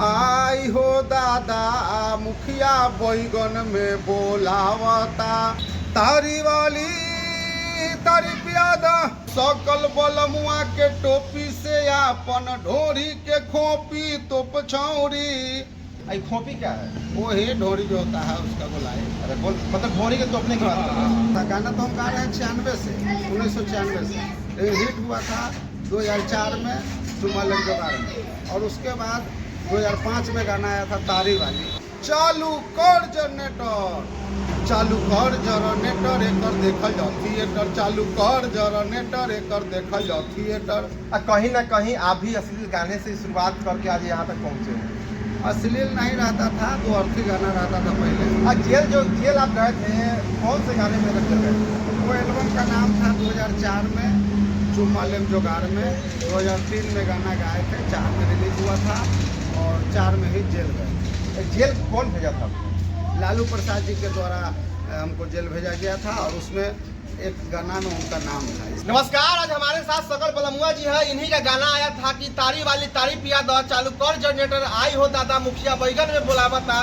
आई हो दादा मुखिया बैगन में बोलावता तारी वाली तारी प्यादा सकल बलमुआ के टोपी से आपन ढोरी के खोपी तो पछौरी। आई खोपी क्या है? वही ढोरी जो होता है उसका बुलाए। अरे बोल मतलब ढोरी के तोपने की बात कर रहे हैं। गाना तो हम गा रहे हैं 96 से 1996 से। ये हिट हुआ था 2004 में चुम्मा लग जोगार में, और उसके बाद 2005 में गाना आया था तारी वाली। चालू कर जनरेटर, चालू कर जनरेटर एकर देखल जाओ थिएटर, चालू कर जनरेटर एकर देखल जाओ थिएटर। कहीं ना कहीं आप भी अश्लील गाने से शुरुआत करके आज यहाँ तक पहुँचे हैं। अश्लील नहीं रहता था, तो अर्थी गाना रहता था पहले। जेल आप गए थे, कौन से गाने में रख गए? वो एल्बम का नाम था 2004 में चुम्मा लेम जोगार में, 2003 में गाना गाए थे, 4 में रिलीज हुआ था और 4 में ही जेल गए। जेल कौन भेजा था? लालू प्रसाद जी के द्वारा हमको जेल भेजा गया था, और उसमें एक गाना में उनका नाम था। नमस्कार, आज हमारे साथ सकल बलमुआ जी है। इन्हीं का गाना आया था कि तारी वाली तारी पिया दो, चालू कर जनरेटर, आई हो दादा मुखिया बैगन में बुलावता।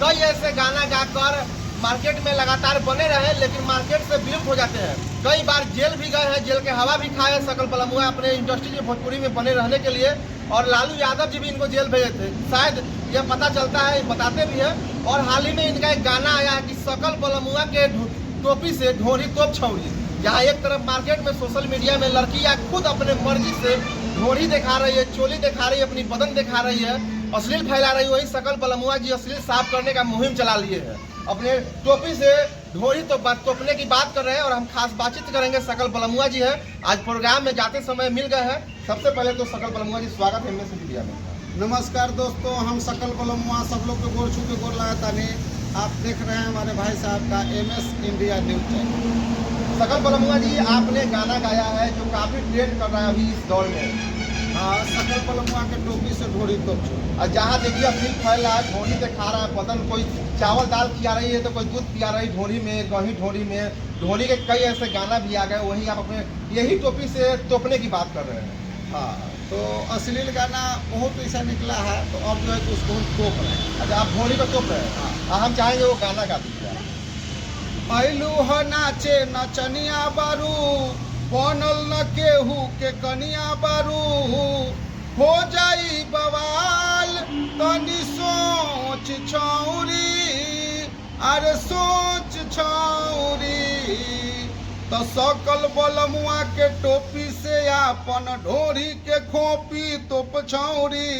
कई ऐसे गाना गाकर मार्केट में लगातार बने रहे, लेकिन मार्केट से विलुप्त हो जाते हैं। कई बार जेल भी गए हैं, जेल के हवा भी खाए सकल बलमुआ अपने इंडस्ट्री में भोजपुरी में बने रहने के लिए। और लालू यादव जी भी इनको जेल भेजे थे, शायद यह पता चलता है, बताते भी है। और हाल ही में इनका एक गाना आया है कि सकल बलमुआ के टोपी से ढोरी तोप छौरी। जहाँ एक तरफ मार्केट में सोशल मीडिया में लड़कियाँ खुद अपने मर्जी से ढोरी दिखा रही है, चोली दिखा रही है, अपनी बदन दिखा रही है, अश्लील फैला रही है। वही सकल बलमुआ जी अश्लील साफ करने का मुहिम चला लिए हैं, अपने टोपी से ढोरी तो तोपने की बात कर रहे हैं। और हम खास बातचीत करेंगे, सकल बलमुआ जी है, आज प्रोग्राम में जाते समय मिल गए हैं। सबसे पहले तो सकल बलमुआ जी स्वागत है MS मीडिया में। नमस्कार दोस्तों, हम सकल बलमुआ सब लोग को गोर छू के गोर लगाता नहीं। आप देख रहे हैं हमारे भाई साहब का MS इंडिया न्यूज चैनल। सकल बलमुआ जी, आपने गाना गाया है जो काफी ट्रेंड कर रहा है अभी इस दौर में। हाँ, सकल बलमुआ के टोपी से ढोरी तोप छौरी। और जहाँ देखिए अश्लील फैल रहा है, ढोरी दिखा रहा है बदन, कोई चावल दाल खिला रही है तो कोई दूध पिया रही ढोरी में, दही ढोरी में। ढोरी के कई ऐसे गाना भी आ गए, वही आप अपने यही टोपी से तोपने की बात कर रहे हैं। हाँ, तो अश्लील गाना बहुत ऐसा निकला है, तो अब जो है कि उसको हम तोप रहे हैं। अच्छा, आप ढोरी को तोप रहे हैं। हाँ, हम चाहेंगे वो गाना गा दीजिए। ऐलू ह नाचे नचनिया बारू, बनल न केहू के कनिया बारू, हो जाई बवाल तनी सोच छौरी, अरे सोच छौरी। तो सकल बलमुआ के टोपी से आपन ढोरी के खोपी तो पछौरी।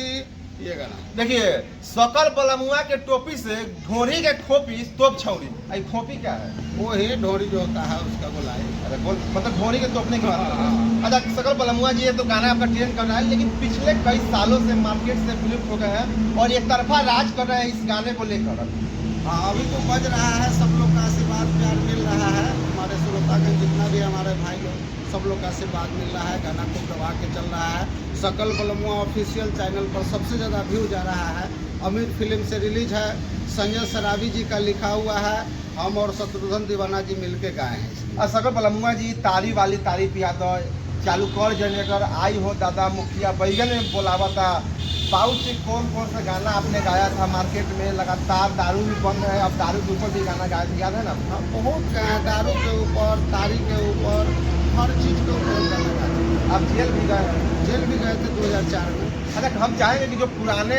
ये गाना देखिए, सकल बलमुआ के टोपी से ढोरी के खोपी तोप छौरी। आई खोपी क्या है? वही ढोरी जो होता है उसका बुलाए। अरे बोल मतलब ढोरी के तोपने की बात कर रहे हैं। अच्छा सकल बलमुआ जी, ये तो गाना आपका ट्रेंड कर रहा है, लेकिन पिछले कई सालों से मार्केट से विलुप्त हो गए हैं और एक तरफा राज कर रहे हैं इस गाने को लेकर। हाँ, अभी तो बज रहा है, सब लोग का आशीर्वाद प्यार मिल रहा है। हमारे श्रोतागण जितना भी हमारे भाई लोग, सब लोग का आशीर्वाद मिल रहा है। गाना खूब दबा के चल रहा है। सकल बलमुआ ऑफिशियल चैनल पर सबसे ज़्यादा व्यू जा रहा है। अमीर फिल्म से रिलीज है, संजय सराबी जी का लिखा हुआ है, हम और शत्रुघ्न दीवाना जी मिल के गाए हैं। और सकल बलमुआ जी, तारी वाली तारी पिया दो, चालू कर जनरेटर, आई हो दादा मुखिया बैगन में बुलावता, पाउच से कौन सा गाना आपने गाया था मार्केट में? लगातार दारू भी बंद है, अब दारू के ऊपर भी गाना गाया था, याद है ना? बहुत दारू के ऊपर, तारी के ऊपर, हर चीज़ के ऊपर गाना गाते हैं। अब जेल भी गए हैं? जेल भी गए थे 2004 में। अच्छा, हम चाहेंगे कि जो पुराने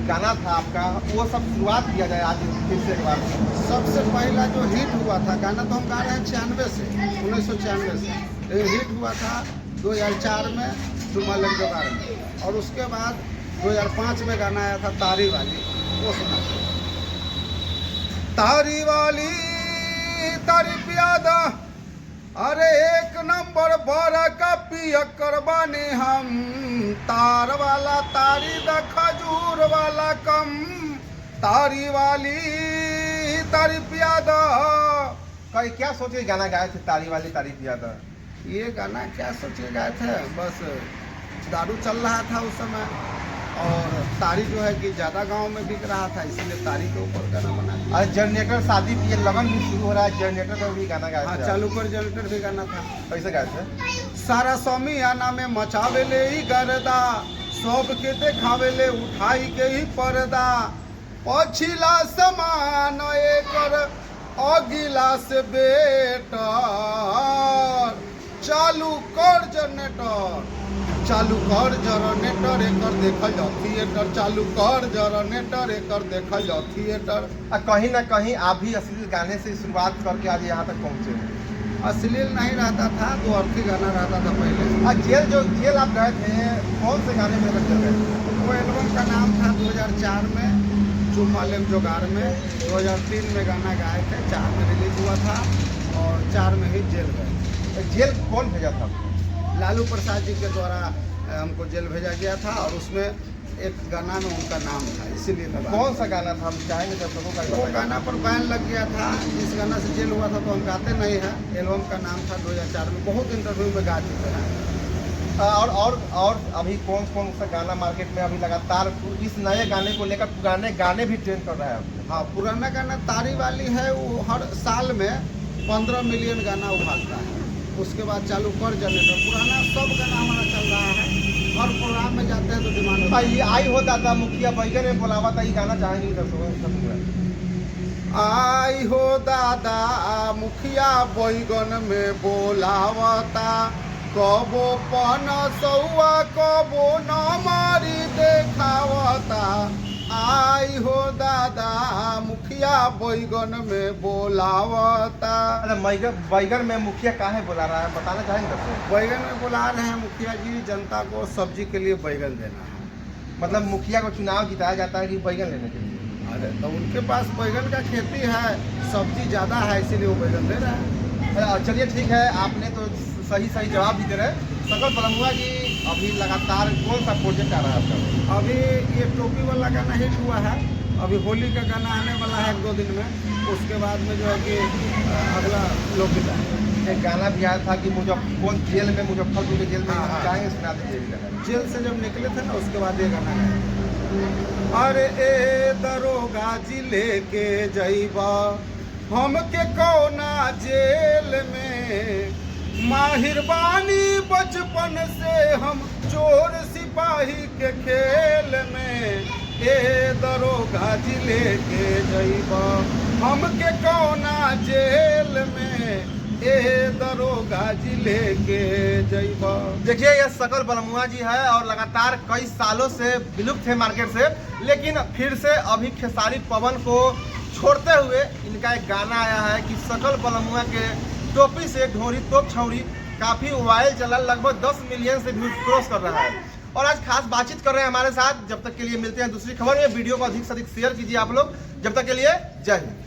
गाना था आपका, वो सब शुरुआत किया जाए आज फिर से एक बार। सबसे पहला जो हिट हुआ था गाना, तो हम गा रहे हैं 96 से 1996 से। हिट हुआ था 2004 में चुम्मा लग जोगार में, और उसके बाद 2005 में गाना आया था तारी वाली। वो सुना, तारी वाली तारी प्यादा, अरे एक नंबर बड़ा का पिया करबाने हम, तार वाला तारी द खजूर वाला कम, तारी वाली तारी प्यादा। कई क्या सोच के गाना गाए थे तारी वाली तारी पिया दो? ये गाना क्या सोच के गाए थे, बस दारू चल रहा था उस समय, और तारी जो है कि ज़्यादा गांव में बिक रहा था, इसलिए तारी के ऊपर गाना बना दिया। और जनरेटर शादी की लगन भी शुरू हो रहा है, जनरेटर पर भी गाना गाया हाँ, था। चालू कर जनरेटर भी गाना था। कैसे गाए थे? सारा समियाना में मचावे ले ही गर्दा, सबके देखावे ले उठाई के ही पर्दा पछिला समान एकर अगिला से बेटर चालू कर जनरेटर एकर देखल जाओ थिएटर चालू कर जनरेटर एकर देखल जाओ थिएटर। कहीं ना कहीं आप भी अश्लील गाने से शुरुआत करके आज यहाँ तक पहुँचे। अश्लील नहीं रहता था, दो अर्थी गाना रहता था पहले। जेल आप गए थे, कौन से गाने में चल गए थे? वो एल्बम का नाम था 2004 में चुम मालेम जोगार में, 2003 में गाना गाए थे, 4 में रिलीज हुआ था और 4 में ही जेल गए। जेल कौन भेजा था? लालू प्रसाद जी के द्वारा हमको जेल भेजा गया था और उसमें एक गाना में उनका नाम था, इसीलिए कौन सा गाना था? हम चाहेंगे जब लोगों का वो गाना पर बैन लग गया था। जिस गाना से जेल हुआ था तो हम गाते नहीं हैं। एल्बम का नाम था 2004 में, बहुत इंटरव्यू में गा चुके हैं। और अभी कौन सा गाना मार्केट में अभी लगातार इस नए गाने को लेकर पुराने गाने भी ट्रेंड कर रहा है? हाँ, पुराना गाना तारी वाली है, वो हर साल में 15 मिलियन गाना उभारता है। उसके बाद चालू कर जनरेटर, पुराना सब गाना हमारा चल रहा है। हर प्रोग्राम में जाते हैं तो डिमांड होता है। ये आई हो दादा मुखिया बैगन में बोलावा था, ये गाना चाहेंगे आई हो दादा मुखिया बैगन में बोलावता, कबो पनसौआ कबो न मारी देखावता। आई हो दादा मुखिया बैगन में बोलावता। बैगन में मुखिया काहे बोला रहा है, बताना चाहेंगे? बैगन में बुला रहे हैं मुखिया जी, जनता को सब्जी के लिए बैगन देना है। मतलब मुखिया को चुनाव जिताया जाता है कि बैगन लेने के लिए? अरे तो उनके पास बैगन का खेती है, सब्जी ज़्यादा है, इसीलिए वो बैगन दे रहे हैं। चलिए ठीक है, आपने तो सही जवाब भी दे रहे। सकल बलमुआ जी अभी लगातार कौन सा प्रोजेक्ट आ रहा है आपका? अभी ये टोपी वाला गाना हिट हुआ है, अभी होली का गाना आने वाला है 1-2 दिन में। उसके बाद में जो है कि अगला लोकगीत है। एक गाना भी आया था कि जेल में मुजफ्फरपुर के जेल में चाहेंगे, सुना दीजिए। जेल से जब निकले थे ना उसके बाद ये गाना गाया। अरे ए दरोगा जी लेके जइबा हमके कौना जेल में, माहिर बानी बचपन से हम चोर सिपाही के खेल में। ए दरोगा जी लेके जइबा हमके कौना जेल में, ए दरोगा जी लेके जइबा। देखिए ये सकल बलमुआ जी है और लगातार कई सालों से विलुप्त है मार्केट से, लेकिन फिर से अभी खेसारी पवन को छोड़ते हुए इनका एक गाना आया है कि सकल बलमुआ के टोपी से ढोरी तोप छौरी काफी वायरल चला, लगभग 10 मिलियन से व्यूज क्रॉस कर रहा है। और आज खास बातचीत कर रहे हैं हमारे साथ। जब तक के लिए मिलते हैं दूसरी खबर में। वीडियो को अधिक से अधिक शेयर कीजिए आप लोग। जब तक के लिए जय हिंद।